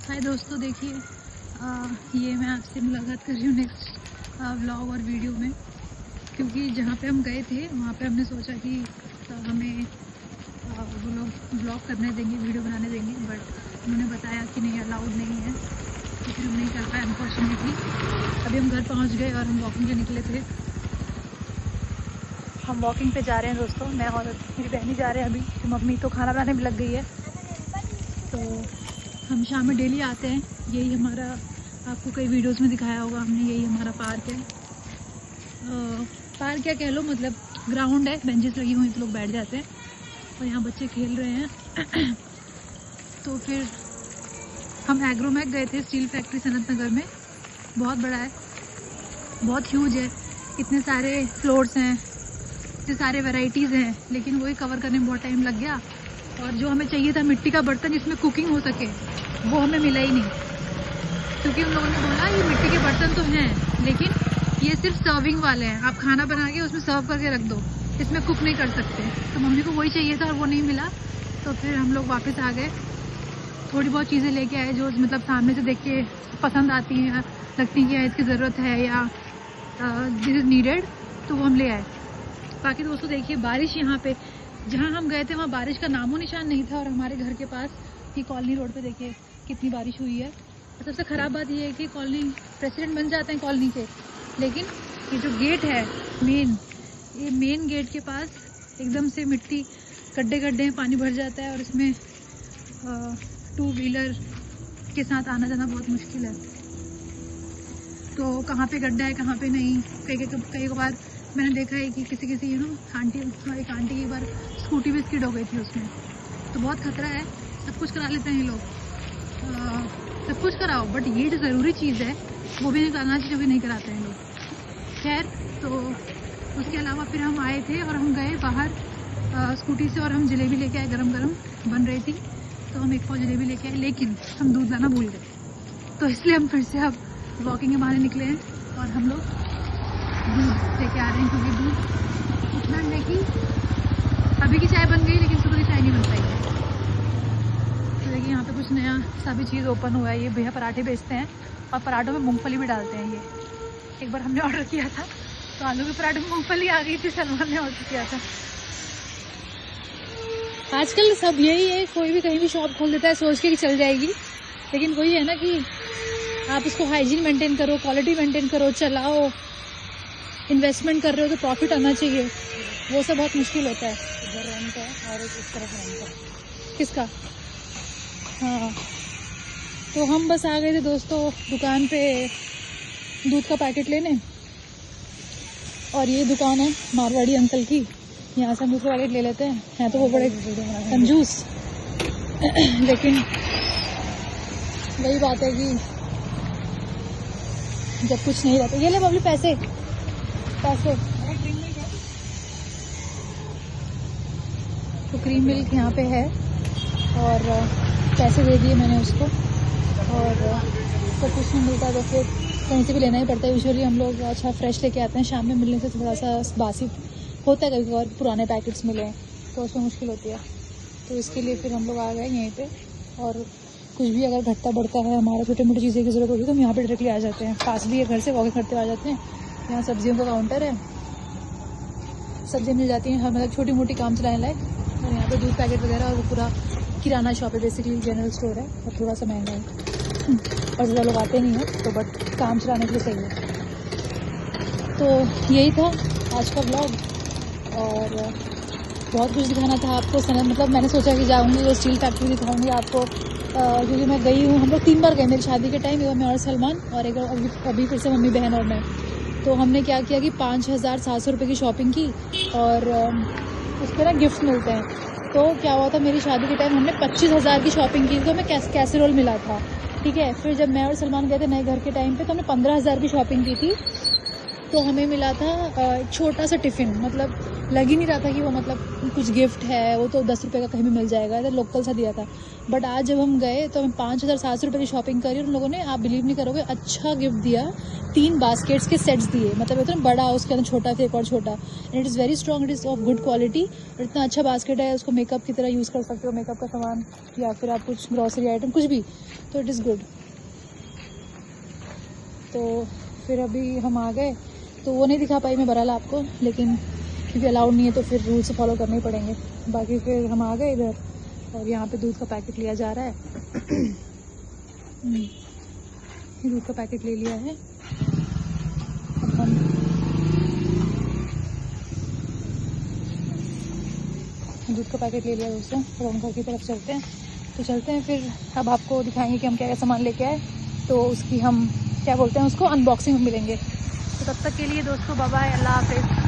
हाय दोस्तों, देखिए ये मैं आपसे मुलाकात कर रही हूँ नेक्स्ट व्लॉग और वीडियो में, क्योंकि जहाँ पे हम गए थे वहाँ पे हमने सोचा कि हमें वो लोग व्लॉग करने देंगे, वीडियो बनाने देंगे, बट उन्होंने बताया कि नहीं, अलाउड नहीं है, तो फिर हम नहीं कर पाए अनफॉर्चुनेटली। अभी हम घर पहुँच गए और हम वॉकिंग पे निकले थे। हम वॉकिंग पे जा रहे हैं दोस्तों, मैं और मेरी बहनी जा रहे हैं। अभी मम्मी तो खाना बनाने में लग गई है। तो हम शाम में डेली आते हैं, यही हमारा, आपको कई वीडियोस में दिखाया होगा हमने, यही हमारा पार्क है। पार्क क्या कह लो, मतलब ग्राउंड है, बेंचेस लगी हुई तो लोग बैठ जाते हैं और यहाँ बच्चे खेल रहे हैं। तो फिर हम एग्रोमैक गए थे, स्टील फैक्ट्री सनत नगर में, बहुत बड़ा है, बहुत ह्यूज है, इतने सारे फ्लोर्स हैं, इतने सारे वैरायटीज़ हैं, लेकिन वही कवर करने में बहुत टाइम लग गया। और जो हमें चाहिए था मिट्टी का बर्तन जिसमें कुकिंग हो सके, वो हमें मिला ही नहीं, क्योंकि उन लोगों ने बोला ये मिट्टी के बर्तन तो हैं लेकिन ये सिर्फ सर्विंग वाले हैं, आप खाना बना के उसमें सर्व करके रख दो, इसमें कुक नहीं कर सकते। तो मम्मी को वही चाहिए था और वो नहीं मिला, तो फिर हम लोग वापस आ गए। थोड़ी बहुत चीज़ें लेके आए जो मतलब सामने से देख के पसंद आती हैं, लगती हैं कि इसकी ज़रूरत है या दिस इज़ नीडेड, तो वो हम ले आए। बाकी दोस्तों देखिए, बारिश यहाँ पे जहाँ हम गए थे वहाँ बारिश का नामो निशान नहीं था, और हमारे घर के पास ही कॉलोनी रोड पे देखिए कितनी बारिश हुई है। और सबसे ख़राब बात ये है कि कॉलोनी प्रेसिडेंट बन जाते हैं कॉलोनी के, लेकिन ये जो गेट है मेन गेट के पास एकदम से मिट्टी, गड्ढे गड्ढे में पानी भर जाता है, और इसमें 2 व्हीलर के साथ आना जाना बहुत मुश्किल है। तो कहाँ पे गड्ढा है कहाँ पे नहीं, कई बार मैंने देखा है कि किसी आंटी, एक आंटी की बार स्कूटी भी स्किड हो गई थी उसमें। तो बहुत खतरा है। सब कुछ करा लेते हैं ये लोग, सब कुछ कराओ, बट ये जो ज़रूरी चीज़ है वो भी नहीं कराना चाहिए, जो भी नहीं कराते हैं लोग। खैर, तो उसके अलावा फिर हम आए थे और हम गए बाहर स्कूटी से, और हम जलेबी लेके आए, गरम गरम बन रही थी, तो हम एक पाव जलेबी लेके आए, लेकिन हम दूध लाना भूल गए। तो इसलिए हम फिर से अब वॉकिंग के बहाने निकले हैं और हम लोग दूध लेके आ रहे हैं, क्योंकि दूध इतना है कि अभी की चाय बन गई लेकिन सुबह की चाय नहीं बन पाई है। तो देखिए यहाँ पे कुछ नया सा भी चीज़ ओपन हुआ है, ये भैया पराठे बेचते हैं और पराठों में मूंगफली भी डालते हैं। ये एक बार हमने ऑर्डर किया था तो आलू के पराठे में मूंगफली आ गई थी, सलमान ने ऑर्डर किया था। आजकल सब यही है, कोई भी कहीं भी शॉप खोल देता है सोच के कि चल जाएगी, लेकिन वही है ना कि आप उसको हाइजीन मेंटेन करो, क्वालिटी मेंटेन करो, चलाओ, इन्वेस्टमेंट कर रहे हो तो प्रॉफिट आना चाहिए, वो सब बहुत मुश्किल होता है। इधर रेंट है और इस तरफ रेंट है। किसका? हाँ, तो हम बस आ गए थे दोस्तों दुकान पे दूध का पैकेट लेने, और ये दुकान है मारवाड़ी अंकल की, यहाँ से हम दूध का पैकेट ले लेते हैं। हैं तो वो बड़े कंजूस, लेकिन वही बात है कि जब कुछ नहीं रहता। ये ले बबली पैसे, तो क्रीम मिल्क यहाँ पे है और पैसे दे दिए मैंने उसको, और सब कुछ नहीं मिलता तो फिर कहीं से भी लेना ही पड़ता है। यूजुअली हम लोग अच्छा फ्रेश लेके आते हैं, शाम में मिलने से थोड़ा सा बासी होता है, कभी कभार पुराने पैकेट्स मिले तो उसमें मुश्किल होती है। तो इसके लिए फिर हम लोग आ गए यहीं पे, और कुछ भी अगर घटता बढ़ता है, हमारा छोटी मोटी चीज़ें की ज़रूरत होगी तो हम यहाँ पे डायरेक्टली आ जाते हैं, पास भी है घर से, वॉकिंग करते आ जाते हैं। यहाँ सब्जियों का काउंटर है, सब्जियाँ मिल जाती हैं हर, मतलब छोटी मोटी काम चलाने लायक। और यहाँ पे दूध पैकेट वगैरह, और वो पूरा किराना शॉप है, बेसिकली जनरल स्टोर है, और थोड़ा सा महंगा है और ज़्यादा लोग आते नहीं हैं, तो बट काम चलाने के लिए सही है। तो यही था आज का ब्लॉग, और बहुत कुछ दिखाना था आपको। मतलब मैंने सोचा कि जाऊँगी वो स्टील फैक्ट्री दिखाऊँगी आपको, क्योंकि मैं गई हूँ, हम लोग 3 बार गए मेरी शादी के टाइम, एक बार मैं और सलमान, और एक अभी फिर से मम्मी बहन और मैं। तो हमने क्या किया कि 5,700 रुपये की शॉपिंग की, और उसके ना गिफ्ट मिलते हैं। तो क्या हुआ था, मेरी शादी के टाइम हमने 25,000 की शॉपिंग की, तो हमें कैसेरोल मिला था, ठीक है। फिर जब मैं और सलमान गए थे नए घर के टाइम पे, तो हमने 15,000 की शॉपिंग की थी, तो हमें मिला था एक छोटा सा टिफ़िन, मतलब लग ही नहीं रहा था कि वो मतलब कुछ गिफ्ट है, वो तो 10 रुपये का कहीं भी मिल जाएगा, तो लोकल सा दिया था। बट आज जब हम गए तो हमें 5,700 रुपये की शॉपिंग करी और उन लोगों ने, आप बिलीव नहीं करोगे, अच्छा गिफ्ट दिया। 3 बास्केट्स के सेट्स दिए, मतलब इतना बड़ा, उसके अंदर छोटा फिर एक और छोटा, and it is very strong, it is of good quality. और इतना अच्छा बास्केट है, उसको मेकअप की तरह यूज़ कर सकते हो, मेकअप का सामान या फिर आप कुछ ग्रॉसरी आइटम कुछ भी, तो इट इज़ गुड। तो फिर अभी हम आ गए, तो वो नहीं दिखा पाई मैं बहरहाल आपको, लेकिन क्योंकि अलाउड नहीं है तो फिर रूल से फॉलो करने ही पड़ेंगे। बाकी फिर हम आ गए इधर, और यहाँ पे दूध का पैकेट लिया जा रहा है। ये दूध का पैकेट ले लिया है। अब हम दूध का पैकेट ले लिया दोस्तों, अब हम घर की तरफ चलते हैं। तो चलते हैं फिर, अब आपको दिखाएंगे कि हम क्या क्या सामान लेके आए, तो उसकी हम क्या बोलते हैं उसको, अनबॉक्सिंग मिलेंगे। तो तब तक के लिए दोस्तों बाय बाय, अल्लाह हाफिज़।